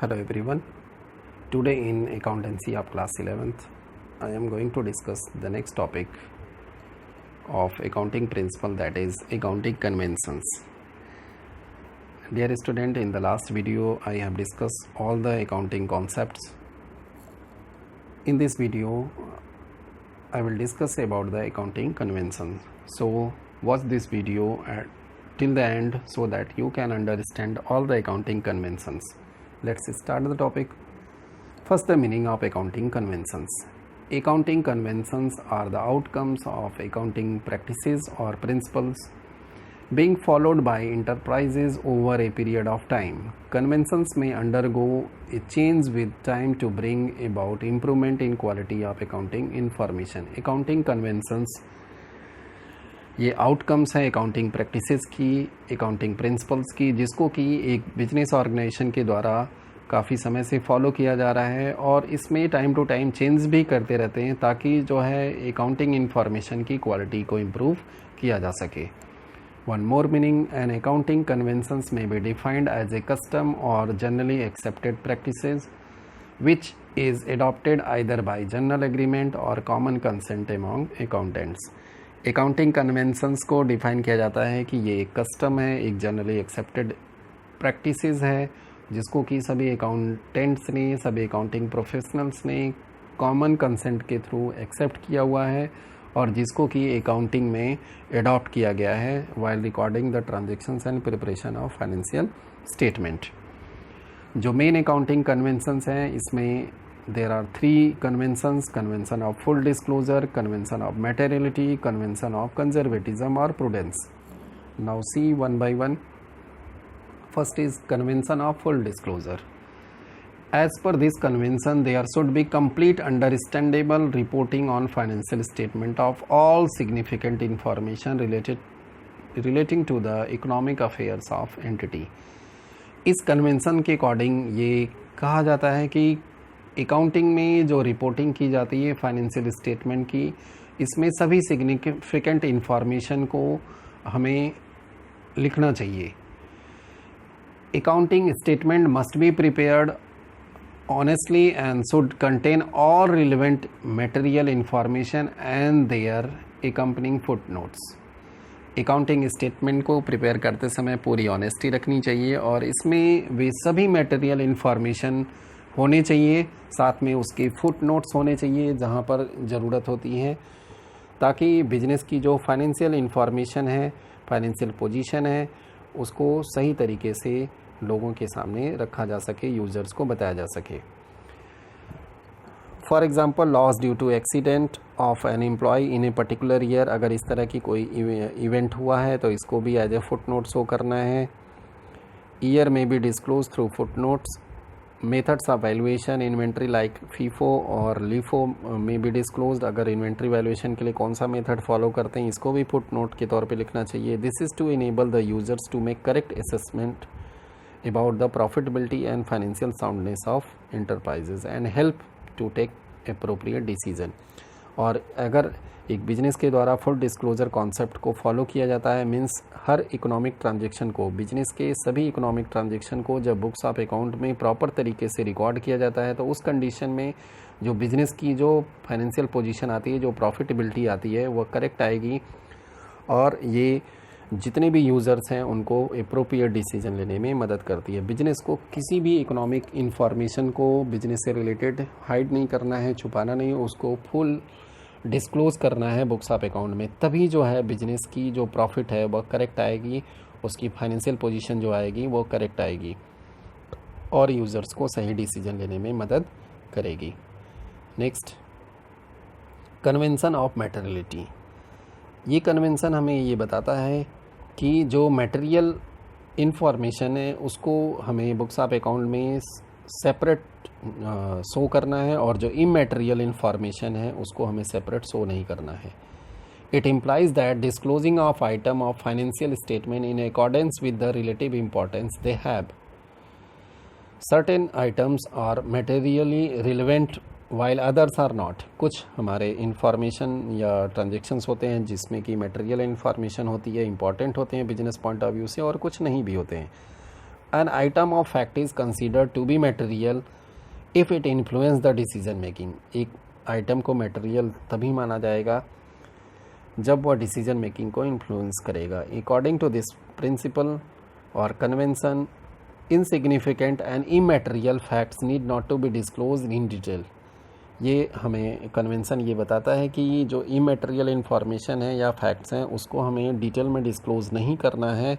Hello everyone. Today in accountancy of class 11th, I am going to discuss the next topic of accounting principle, that is accounting conventions. Dear student, in the last video I have discussed all the accounting concepts. In this video I will discuss about the accounting conventions. So watch this video till the end so that you can understand all the accounting conventions. Let's start the topic. First, the meaning of accounting conventions. Accounting conventions are the outcomes of accounting practices or principles being followed by enterprises over a period of time. Conventions may undergo a change with time to bring about improvement in quality of accounting information. Accounting conventions ये outcomes हैं accounting practices की, accounting principles की, जिसको कि एक business organisation के द्वारा काफ़ी समय से फॉलो किया जा रहा है और इसमें टाइम टू टाइम चेंज भी करते रहते हैं ताकि जो है अकाउंटिंग इंफॉर्मेशन की क्वालिटी को इम्प्रूव किया जा सके. One more meaning, an accounting conventions में be defined as a custom और generally accepted practices which is adopted either by general agreement or common consent among accountants. Accounting conventions को define किया जाता है कि ये एक कस्टम है, एक जनरली एक्सेप्टेड प्रैक्टिसेस है जिसको कि सभी अकाउंटेंट्स ने, सभी अकाउंटिंग प्रोफेशनल्स ने कॉमन कंसेंट के थ्रू एक्सेप्ट किया हुआ है और जिसको कि अकाउंटिंग में अडॉप्ट किया गया है while recording the transactions and preparation of financial statement. जो मेन अकाउंटिंग कन्वेंशंस हैं इसमें there are three conventions: convention of full disclosure, convention of materiality, convention of conservatism or prudence. Now see one by one. First is convention of full disclosure. As per this convention, there should be complete understandable reporting on financial statement of all significant information relating to the economic affairs of entity. इस convention के according ये कहा जाता है कि accounting में जो reporting की जाती है फाइनेंशियल स्टेटमेंट की, इसमें सभी सिग्निफिकेंट इंफॉर्मेशन को हमें लिखना चाहिए. Accounting statement must be prepared honestly and should contain all relevant material information and their accompanying footnotes. Accounting statement को प्रिपेयर करते समय पूरी ऑनेस्टी रखनी चाहिए और इसमें वे सभी मटेरियल इंफॉर्मेशन होने चाहिए, साथ में उसके फुट नोट्स होने चाहिए जहाँ पर ज़रूरत होती है ताकि बिजनेस की जो फाइनेंशियल इंफॉर्मेशन है, फाइनेंशियल पोजीशन है, उसको सही तरीके से लोगों के सामने रखा जा सके, यूज़र्स को बताया जा सके. For example, loss due to accident of an employee in a particular year. अगर इस तरह की कोई इवेंट हुआ है तो इसको भी as a foot note show करना है. ईयर में be disclose through foot notes. Methods of valuation inventory like FIFO और लीफो में बी डिस्क्लोज्ड. अगर इन्वेंट्री वैल्यूएशन के लिए कौन सा मेथड फॉलो करते हैं इसको भी फुट नोट के तौर पे लिखना चाहिए. This is to enable the users to make correct assessment about the profitability and financial soundness of enterprises and help to take appropriate decision. और अगर एक बिजनेस के द्वारा फुल डिस्क्लोजर कॉन्सेप्ट को फॉलो किया जाता है, मीन्स हर इकोनॉमिक ट्रांजैक्शन को, बिजनेस के सभी इकोनॉमिक ट्रांजैक्शन को जब बुक्स ऑफ अकाउंट में प्रॉपर तरीके से रिकॉर्ड किया जाता है तो उस कंडीशन में जो बिजनेस की जो फाइनेंशियल पोजीशन आती है, जो प्रॉफिटेबिलिटी आती है, वो करेक्ट आएगी और ये जितने भी यूज़र्स हैं उनको अप्रोप्रिएट डिसीजन लेने में मदद करती है. बिजनेस को किसी भी इकोनॉमिक इंफॉर्मेशन को बिजनेस से रिलेटेड हाइड नहीं करना है, छुपाना नहीं, उसको फुल डिस्क्लोज़ करना है बुक्स ऑफ अकाउंट में. तभी जो है बिजनेस की जो प्रॉफिट है वह करेक्ट आएगी, उसकी फाइनेंशियल पोजीशन जो आएगी वो करेक्ट आएगी और यूज़र्स को सही डिसीजन लेने में मदद करेगी. Next, convention of materiality. ये कन्वेंशन हमें ये बताता है कि जो मटेरियल इंफॉर्मेशन है उसको हमें बुक्स ऑफ अकाउंट में सेपरेट शो करना है और जो इमैटेरियल इंफॉर्मेशन है उसको हमें सेपरेट शो नहीं करना है. It implies that disclosing of item of financial statement in accordance with the relative importance they have. Certain items are materially relevant while others are not. कुछ हमारे इंफॉर्मेशन या ट्रांजेक्शन्स होते हैं जिसमें कि मटेरियल इंफॉर्मेशन होती है, इंपॉर्टेंट होते हैं बिजनेस पॉइंट ऑफ व्यू से, और कुछ नहीं भी होते हैं. An item of fact is considered to be material if it influence the decision making. एक आइटम को मटेरियल तभी माना जाएगा जब वह डिसीजन मेकिंग को इन्फ्लुएंस करेगा। अकॉर्डिंग टू दिस प्रिंसिपल और convention, insignificant and immaterial facts need not to be disclosed in detail. ये हमें कन्वेंशन ये बताता है कि जो इमैटेरियल इन्फॉर्मेशन है या फैक्ट्स हैं उसको हमें डिटेल में डिस्क्लोज नहीं करना है,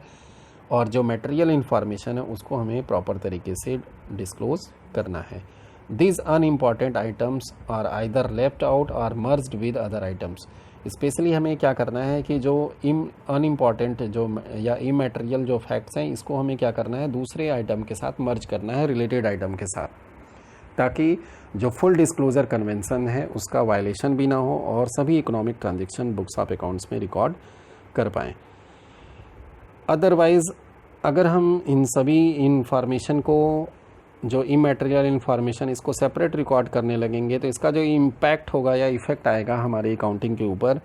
और जो मटेरियल इन्फॉर्मेशन है उसको हमें प्रॉपर तरीके से डिस्क्लोज करना है। These unimportant items are either left out or merged with other items। Specially हमें क्या करना है कि जो अनइम्पॉर्टेंट जो या इमैटेरियल जो फैक्ट्स हैं इसको हमें क्या करना है, दूसरे आइटम के साथ मर्ज करना है, रिलेटेड आइटम के साथ, ताकि जो फुल डिस्क्लोजर कन्वेंशन है उसका वायलेशन भी ना हो और सभी economic transaction books of accounts में रिकॉर्ड कर पाएँ। अदरवाइज़ अगर हम इन सभी इंफॉर्मेशन को, जो इमैटेरियल इन्फॉर्मेशन, इसको सेपरेट रिकॉर्ड करने लगेंगे तो इसका जो इम्पैक्ट होगा या इफ़ेक्ट आएगा हमारी अकाउंटिंग के ऊपर,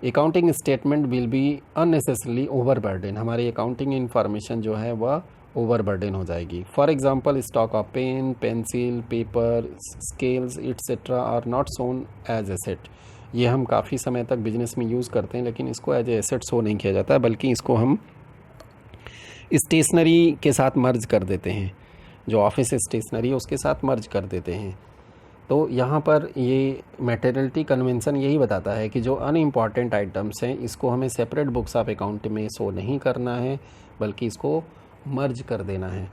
accounting statement will be unnecessarily overburden. हमारी अकाउंटिंग इन्फॉर्मेशन जो है वह ओवरबर्डन हो जाएगी। For example, stock of pen, pencil, paper, scales etcetera are not shown as asset. ये हम काफ़ी समय तक बिजनेस में यूज़ करते हैं, लेकिन इसको एज एसेट शो नहीं किया जाता, बल्कि इसको हम स्टेशनरी के साथ मर्ज कर देते हैं, जो ऑफिस स्टेशनरी है उसके साथ मर्ज कर देते हैं। तो यहाँ पर ये मटेरियलिटी कन्वेंशन यही बताता है कि जो अनइम्पॉर्टेंट आइटम्स हैं इसको हमें सेपरेट बुक्स ऑफ अकाउंट में शो नहीं करना है, बल्कि इसको मर्ज कर देना है।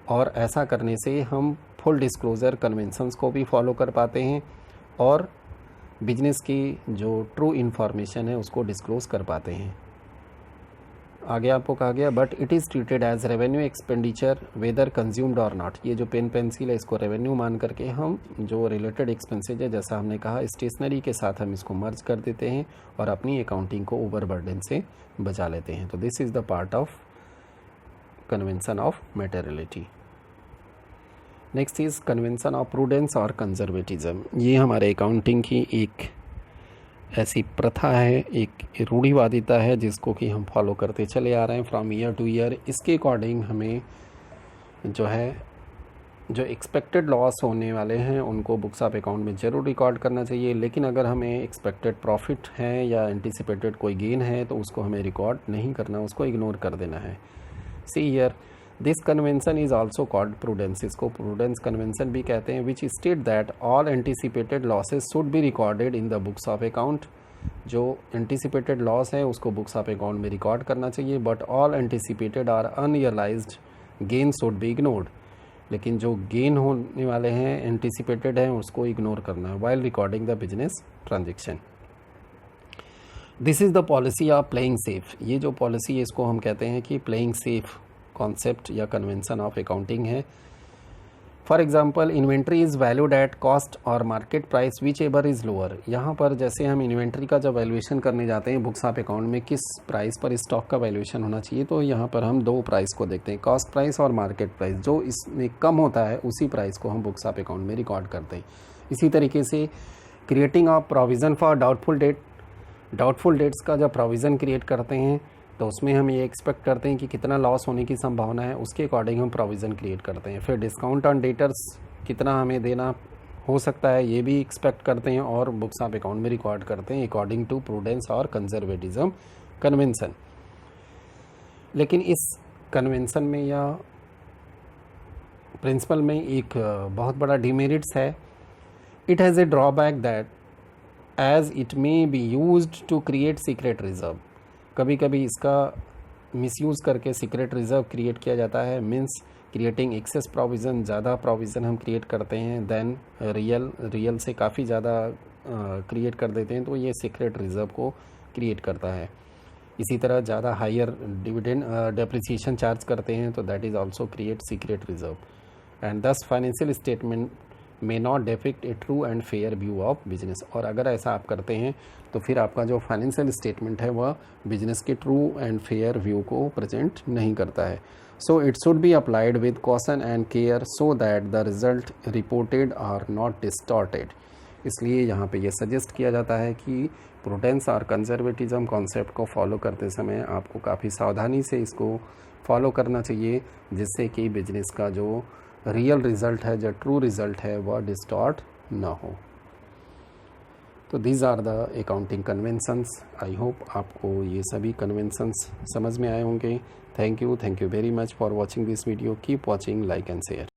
और ऐसा करने से हम फुल डिस्क्लोज़र कन्वेंशंस को भी फॉलो कर पाते हैं और बिजनेस की जो ट्रू इन्फॉर्मेशन है उसको डिस्क्लोज़ कर पाते हैं। आगे आपको कहा गया, but it is treated as revenue expenditure whether consumed or not. ये जो पेन पेंसिल है इसको रेवेन्यू मान करके हम जो रिलेटेड एक्सपेंसेज है, जैसा हमने कहा, स्टेशनरी के साथ हम इसको मर्ज कर देते हैं और अपनी अकाउंटिंग को ओवरबर्डन से बचा लेते हैं। तो this is the part of convention of materiality. Next is convention of prudence और कंजर्वेटिज्म। ये हमारे अकाउंटिंग की एक ऐसी प्रथा है, एक रूढ़िवादिता है जिसको कि हम फॉलो करते चले आ रहे हैं फ्रॉम ईयर टू ईयर। इसके अकॉर्डिंग हमें जो है जो एक्सपेक्टेड लॉस होने वाले हैं उनको बुक्स ऑफ अकाउंट में ज़रूर रिकॉर्ड करना चाहिए, लेकिन अगर हमें एक्सपेक्टेड प्रॉफिट है या एंटिसिपेटेड कोई गेन है तो उसको हमें रिकॉर्ड नहीं करना, उसको इग्नोर कर देना है। See here, this convention is also called prudence. इसको प्रूडेंस कन्वेंशन भी कहते हैं, which state that all anticipated losses should be recorded in the books of account. जो एंटिसिपेटेड लॉस है उसको बुक्स ऑफ अकाउंट में रिकॉर्ड करना चाहिए, बट ऑल एंटिसिपेटेड और unrealised gain should be ignored. लेकिन जो गेन होने वाले हैं, एंटिसिपेटेड हैं, उसको इग्नोर करना है while recording the business transaction. This is the policy of playing safe. ये जो पॉलिसी है इसको हम कहते हैं कि प्लेइंग सेफ कॉन्सेप्ट या कन्वेंशन ऑफ अकाउंटिंग है। For example, inventory is valued at cost और market price whichever is lower. यहाँ पर जैसे हम इन्वेंट्री का जब वैल्यूएशन करने जाते हैं बुक्स ऑफ अकाउंट में, किस प्राइस पर स्टॉक का वैल्यूएशन होना चाहिए, तो यहाँ पर हम दो प्राइस को देखते हैं, कॉस्ट प्राइस और मार्केट प्राइस। जो इसमें कम होता है उसी प्राइस को हम बुक्स ऑफ अकाउंट में रिकॉर्ड करते हैं। इसी तरीके से creating of provision for doubtful debt, doubtful debts का जब प्रोविज़न क्रिएट करते हैं तो उसमें हम ये एक्सपेक्ट करते हैं कि कितना लॉस होने की संभावना है, उसके अकॉर्डिंग हम प्रोविज़न क्रिएट करते हैं। फिर डिस्काउंट ऑन डेटर्स कितना हमें देना हो सकता है ये भी एक्सपेक्ट करते हैं और बुक्स ऑफ अकाउंट में रिकॉर्ड करते हैं अकॉर्डिंग टू प्रूडेंस और कंजर्वेटिज्म कन्वेंशन। लेकिन इस कन्वेंशन में या प्रिंसिपल में एक बहुत बड़ा डिमेरिट्स है। It has a drawback that as it may be used to create secret reserve. कभी कभी इसका मिसयूज़ करके सीक्रेट रिज़र्व क्रिएट किया जाता है, मीन्स क्रिएटिंग एक्सेस प्रोविज़न, ज़्यादा प्रोविज़न हम क्रिएट करते हैं देन रियल से काफ़ी ज़्यादा क्रिएट कर देते हैं, तो ये सीक्रेट रिज़र्व को क्रिएट करता है। इसी तरह ज़्यादा हायर डिविडेंड डेप्रिसिएशन चार्ज करते हैं तो that is also create secret reserve, and thus financial statement may not depict a true and fair view of business. और अगर ऐसा आप करते हैं तो फिर आपका जो फाइनेंशियल स्टेटमेंट है वह बिजनेस के ट्रू एंड फेयर व्यू को प्रेजेंट नहीं करता है। So it should be applied with caution and care so that the result reported are not distorted. इसलिए यहाँ पे ये सजेस्ट किया जाता है कि प्रूडेंस और कंजर्वेटिज्म कॉन्सेप्ट को फॉलो करते समय आपको काफ़ी सावधानी से इसको फॉलो करना चाहिए, जिससे कि बिजनेस का जो रियल रिज़ल्ट है, जो ट्रू रिज़ल्ट है, वह डिस्टॉर्ट ना हो। तो these are the accounting conventions. I hope आपको ये सभी कन्वेंशंस समझ में आए होंगे। Thank you very much for watching this video. Keep watching, like and share.